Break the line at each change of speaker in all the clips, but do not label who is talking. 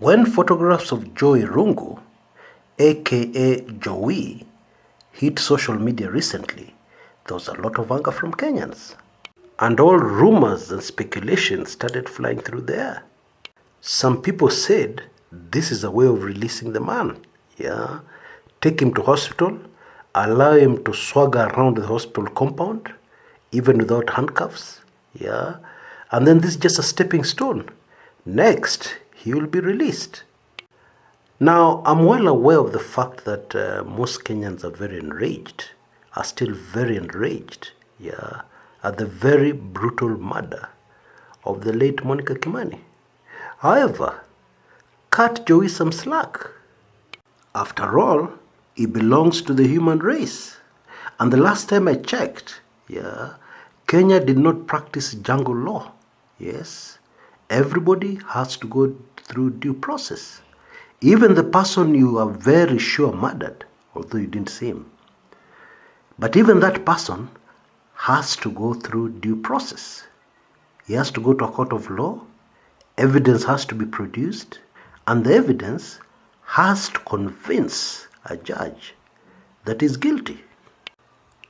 When photographs of Irungu, aka Jowie, hit social media recently, there was a lot of anger from Kenyans. And all rumors and speculations started flying through the air. Some people said this is a way of releasing the man. Take him to hospital, allow him to swagger around the hospital compound, even without handcuffs. And then this is just a stepping stone. Next, he will be released. Now, I'm well aware of the fact that most Kenyans are very enraged, are still very enraged, at the very brutal murder of the late Monica Kimani. However, cut Jowie some slack. After all, he belongs to the human race. And the last time I checked, Kenya did not practice jungle law. Yes, everybody has to go through due process. Even the person you are very sure murdered, although you didn't see him. But even that person has to go through due process. He has to go to a court of law, evidence has to be produced, and the evidence has to convince a judge that he's guilty.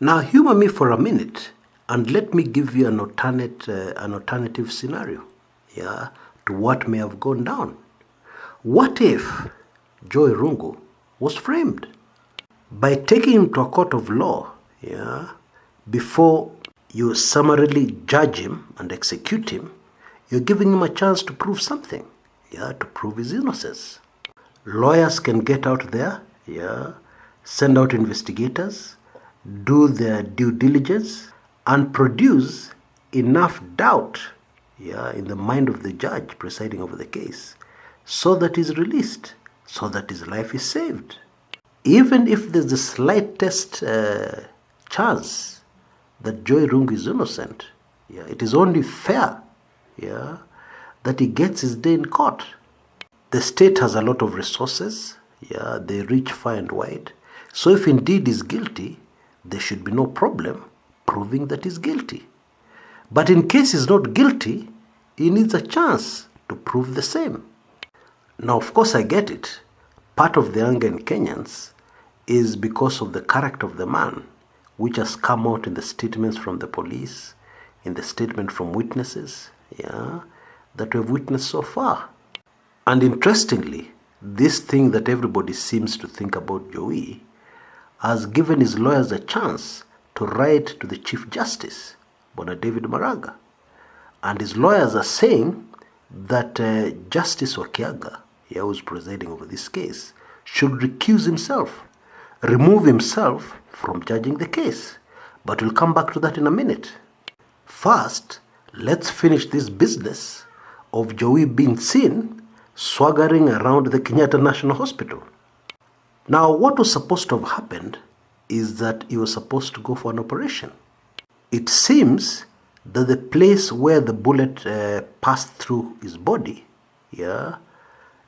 Now humor me for a minute and let me give you an alternative scenario to what may have gone down. What if Irungu was framed? By taking him to a court of law, before you summarily judge him and execute him, you're giving him a chance to prove something, to prove his innocence. Lawyers can get out there, send out investigators, do their due diligence, and produce enough doubt, in the mind of the judge presiding over the case, so that he's released, so that his life is saved. Even if there's the slightest chance that Irungu is innocent, it is only fair, that he gets his day in court. The state has a lot of resources, they reach far and wide. So if indeed he's guilty, there should be no problem proving that he's guilty. But in case he's not guilty, he needs a chance to prove the same. Now, of course, I get it. Part of the anger in Kenyans is because of the character of the man, which has come out in the statements from the police, in the statement from witnesses, that we've witnessed so far. And interestingly, this thing that everybody seems to think about Jowie has given his lawyers a chance to write to the Chief Justice, Bwana David Maraga. And his lawyers are saying that Justice Wakiaga, who's presiding over this case, should recuse himself, remove himself from judging the case. But we'll come back to that in a minute. First, let's finish this business of Jowie being seen swaggering around the Kenyatta National Hospital. Now, what was supposed to have happened is that he was supposed to go for an operation. It seems that the place where the bullet passed through his body, there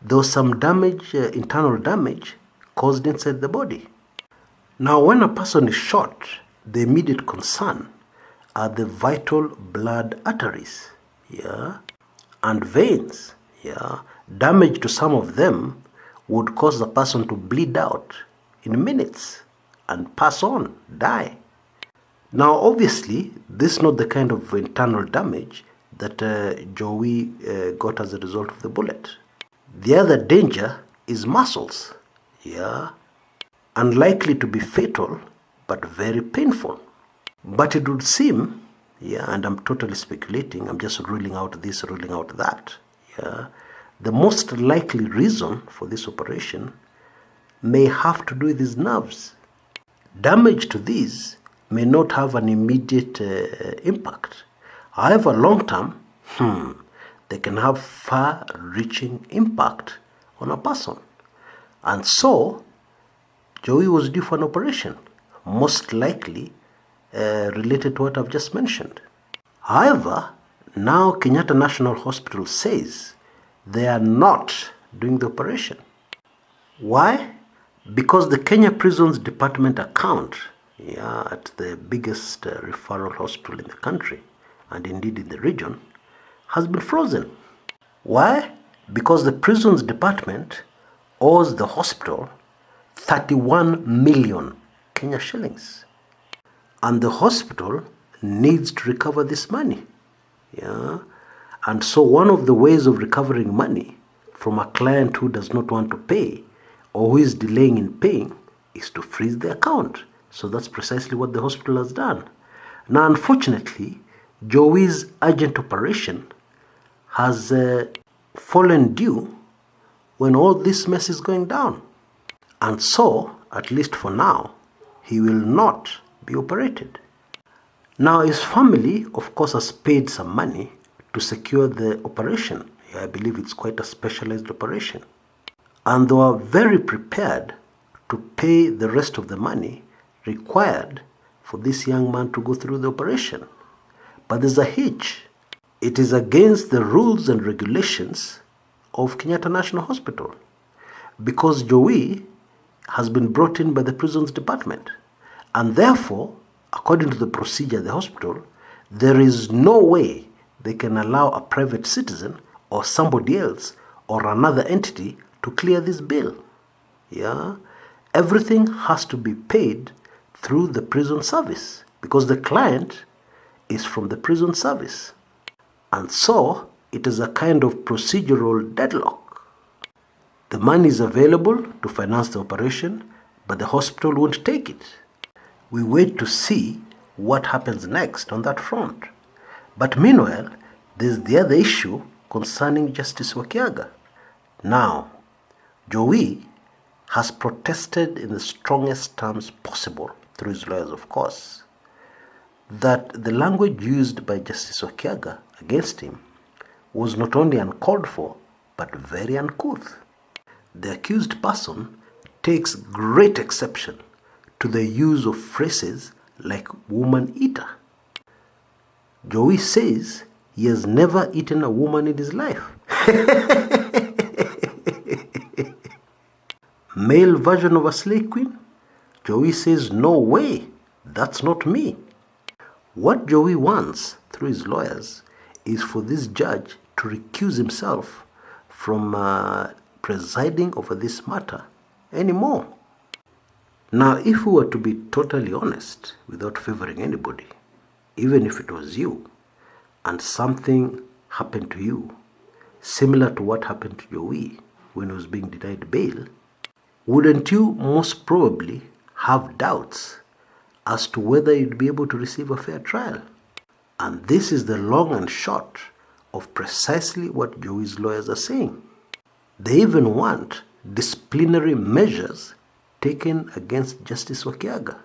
was some damage, internal damage caused inside the body. Now, when a person is shot, the immediate concern are the vital blood arteries, and veins, Damage to some of them would cause the person to bleed out in minutes and pass on, die. Now, obviously, this is not the kind of internal damage that Jowie got as a result of the bullet. The other danger is muscles, unlikely to be fatal, but very painful. But it would seem, and I'm totally speculating, I'm just ruling out this, ruling out that, the most likely reason for this operation may have to do with his nerves. Damage to these may not have an immediate impact. However, long term, they can have far-reaching impact on a person. And so, Jowie was due for an operation, most likely related to what I've just mentioned. However, now Kenyatta National Hospital says they are not doing the operation. Why? Because the Kenya Prisons Department account at the biggest referral hospital in the country, and indeed in the region, has been frozen. Why? because the prisons department owes the hospital 31 million Kenya shillings. And the hospital needs to recover this money. Yeah. And so one of the ways of recovering money from a client who does not want to pay or who is delaying in paying is to freeze the account. So that's precisely what the hospital has done. Now, unfortunately, Jowie's urgent operation has fallen due when all this mess is going down. And so, at least for now, he will not be operated. Now, his family, of course, has paid some money to secure the operation. I believe it's quite a specialized operation. And they are very prepared to pay the rest of the money required for this young man to go through the operation. But there's a hitch. It is against the rules and regulations of Kenyatta National Hospital, because Jowie has been brought in by the prisons department. And therefore, according to the procedure at the hospital, there is no way they can allow a private citizen or somebody else or another entity to clear this bill. Yeah? Everything has to be paid through the prison service because the client is from the prison service. And so, it is a kind of procedural deadlock. The money is available to finance the operation, but the hospital won't take it. We wait to see what happens next on that front. But meanwhile, there's the other issue concerning Justice Wakiaga. Now, Jowie has protested in the strongest terms possible, through his lawyers of course, that the language used by Justice Wakiaga against him was not only uncalled for, but very uncouth. The accused person takes great exception to the use of phrases like woman eater. Jowie says he has never eaten a woman in his life. Male version of a slay queen? Jowie says, no way, that's not me. What Jowie wants, through his lawyers, is for this judge to recuse himself from presiding over this matter anymore. Now, if we were to be totally honest, without favoring anybody, even if it was you, and something happened to you, similar to what happened to Jowie when he was being denied bail, wouldn't you most probably have doubts as to whether you'd be able to receive a fair trial? And this is the long and short of precisely what Jowie's lawyers are saying. They even want disciplinary measures taken against Justice Wakiaga.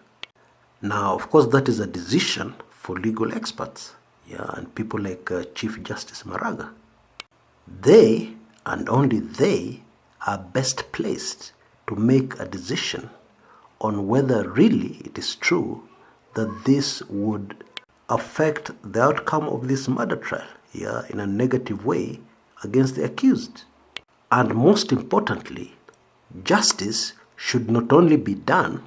Now, of course, that is a decision for legal experts, and people like Chief Justice Maraga. They, and only they, are best placed to make a decision on whether really it is true that this would affect the outcome of this murder trial, in a negative way against the accused. And most importantly, justice should not only be done,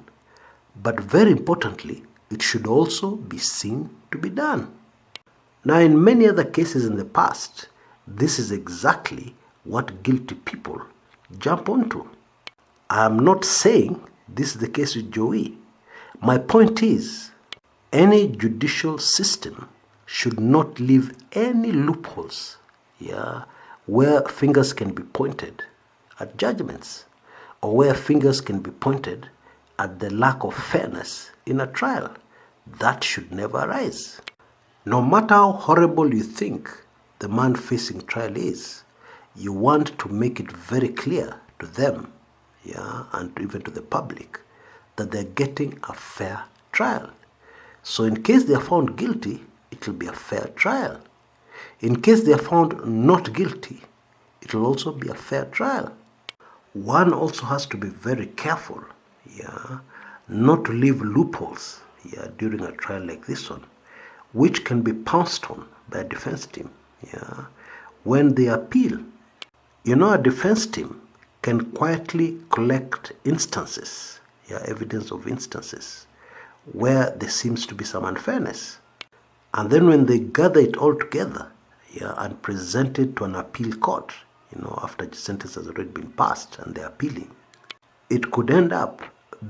but very importantly, it should also be seen to be done. Now, in many other cases in the past, this is exactly what guilty people jump onto. I am not saying this is the case with Jowie. My point is, any judicial system should not leave any loopholes, where fingers can be pointed at judgments, or where fingers can be pointed at the lack of fairness in a trial. That should never arise. No matter how horrible you think the man facing trial is, you want to make it very clear to them, and even to the public, that they're getting a fair trial. So in case they are found guilty, it will be a fair trial. In case they are found not guilty, it will also be a fair trial. One also has to be very careful, not to leave loopholes, during a trial like this one, which can be pounced on by a defense team, when they appeal. A defense team can quietly collect instances, evidence of instances where there seems to be some unfairness. And then when they gather it all together, and present it to an appeal court, after the sentence has already been passed and they're appealing, it could end up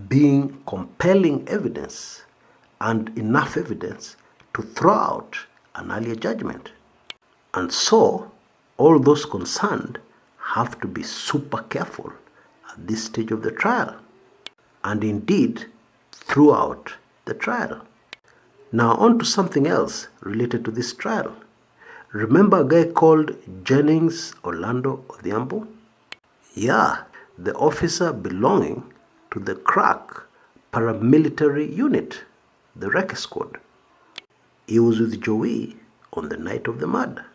being compelling evidence and enough evidence to throw out an earlier judgment. And so, all those concerned have to be super careful at this stage of the trial, and indeed throughout the trial. Now on to something else related to this trial. Remember a guy called Jennings Orlando Odhiambo? Yeah, the officer belonging to the crack paramilitary unit, the Wreck Squad. He was with Jowie on the night of the murder,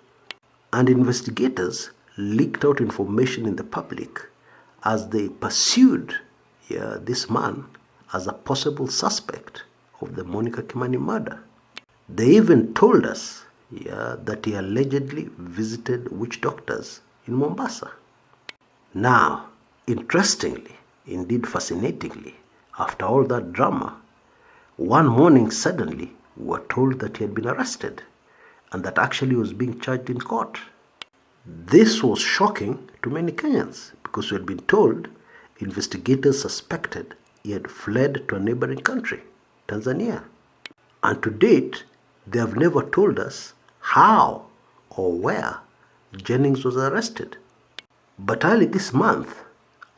and investigators leaked out information in the public as they pursued this man as a possible suspect of the Monica Kimani murder. They even told us that he allegedly visited witch doctors in Mombasa. Now, interestingly, indeed fascinatingly, after all that drama, one morning suddenly we were told that he had been arrested and that actually he was being charged in court. This was shocking to many Kenyans because we had been told investigators suspected he had fled to a neighboring country, Tanzania. And to date, they have never told us how or where Jennings was arrested. But early this month,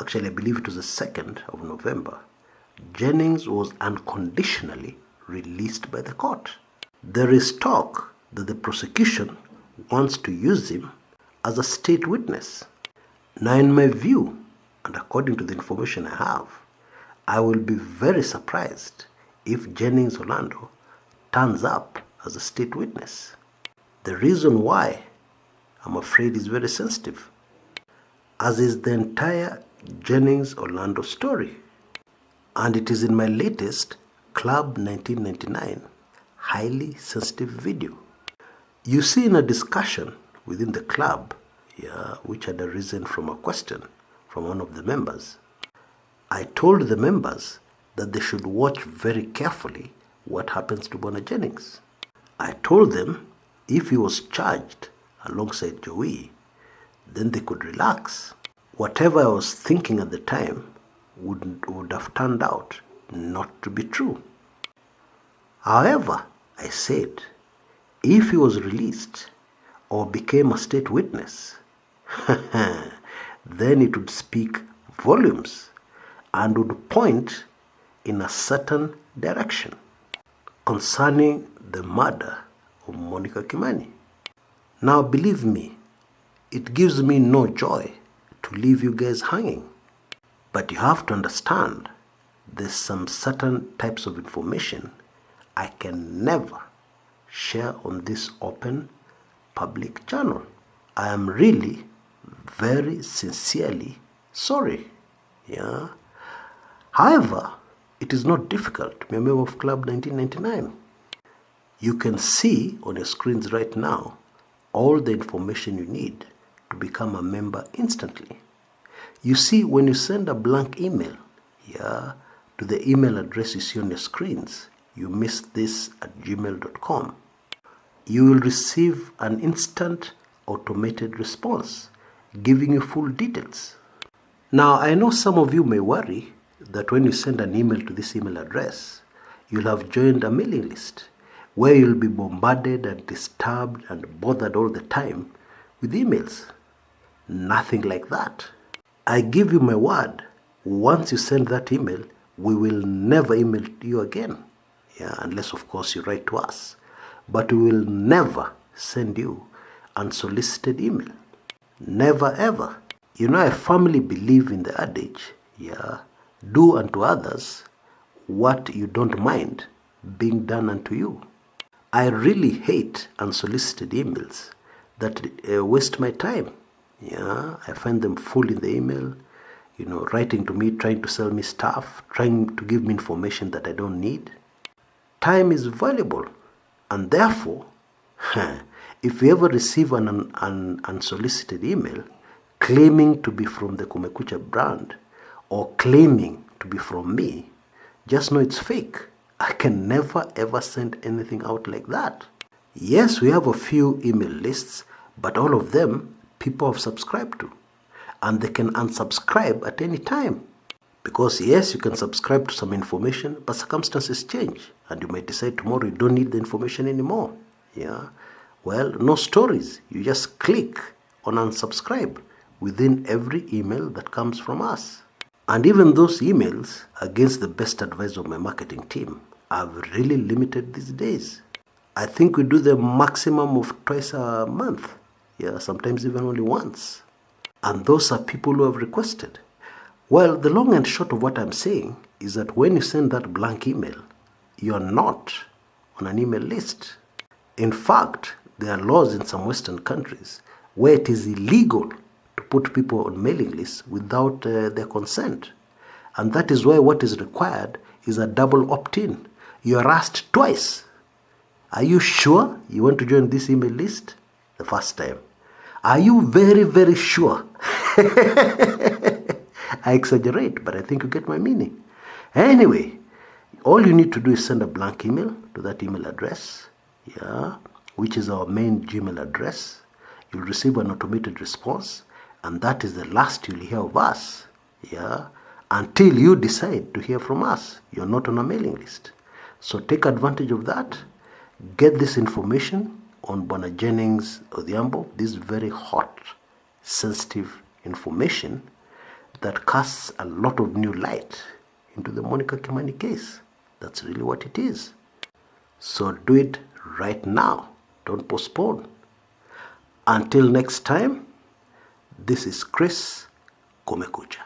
actually I believe it was the 2nd of November, Jennings was unconditionally released by the court. There is talk that the prosecution wants to use him as a state witness. Now in my view, and according to the information I have, I will be very surprised if Jennings Orlando turns up as a state witness. The reason why, I'm afraid, is very sensitive, as is the entire Jennings Orlando story. And it is in my latest Club 1999 highly sensitive video. You see, in a discussion within the club, which had arisen from a question from one of the members, I told the members that they should watch very carefully what happens to Bwana Jennings. I told them if he was charged alongside Jowie, then they could relax. Whatever I was thinking at the time would have turned out not to be true. However, I said, if he was released or became a state witness, then it would speak volumes and would point in a certain direction concerning the murder of Monica Kimani. Now believe me, it gives me no joy to leave you guys hanging. But you have to understand, there's some certain types of information I can never share on this open public channel. I am really very sincerely sorry. However, it is not difficult to be a member of Club 1999. You can see on your screens right now all the information you need to become a member instantly. You see, when you send a blank email to the email address you see on your screens, you miss this at gmail.com, you will receive an instant automated response giving you full details. Now, I know some of you may worry that when you send an email to this email address, you'll have joined a mailing list where you'll be bombarded and disturbed and bothered all the time with emails. Nothing like that. I give you my word, once you send that email, we will never email you again. Unless of course you write to us. But we will never send you unsolicited email. Never ever. I firmly believe in the adage, do unto others what you don't mind being done unto you. I really hate unsolicited emails that waste my time. I find them full in the email, writing to me, trying to sell me stuff, trying to give me information that I don't need. Time is valuable, and therefore, if you ever receive an unsolicited email claiming to be from the Kumekucha brand or claiming to be from me, just know it's fake. I can never ever send anything out like that. Yes, we have a few email lists, but all of them people have subscribed to. And they can unsubscribe at any time. Because yes, you can subscribe to some information, but circumstances change. And you might decide tomorrow you don't need the information anymore. Yeah. Well, no stories. You just click on unsubscribe within every email that comes from us. And even those emails, against the best advice of my marketing team, I've really limited these days. I think we do the maximum of twice a month. Yeah, sometimes even only once. And those are people who have requested. Well, the long and short of what I'm saying is that when you send that blank email, you're not on an email list. In fact, there are laws in some Western countries where it is illegal to put people on mailing lists without their consent. And that is why what is required is a double opt-in. You are asked twice. Are you sure you want to join this email list? The first time. Are you very, very sure? I exaggerate, but I think you get my meaning. Anyway, all you need to do is send a blank email to that email address, which is our main Gmail address. You'll receive an automated response, and that is the last you'll hear of us, until you decide to hear from us. You're not on a mailing list. So take advantage of that. Get this information on Bwana Jennings Odhiambo, this very hot, sensitive information that casts a lot of new light into the Monica Kimani case. That's really what it is. So do it right now. Don't postpone. Until next time, this is Chris Kumekucha.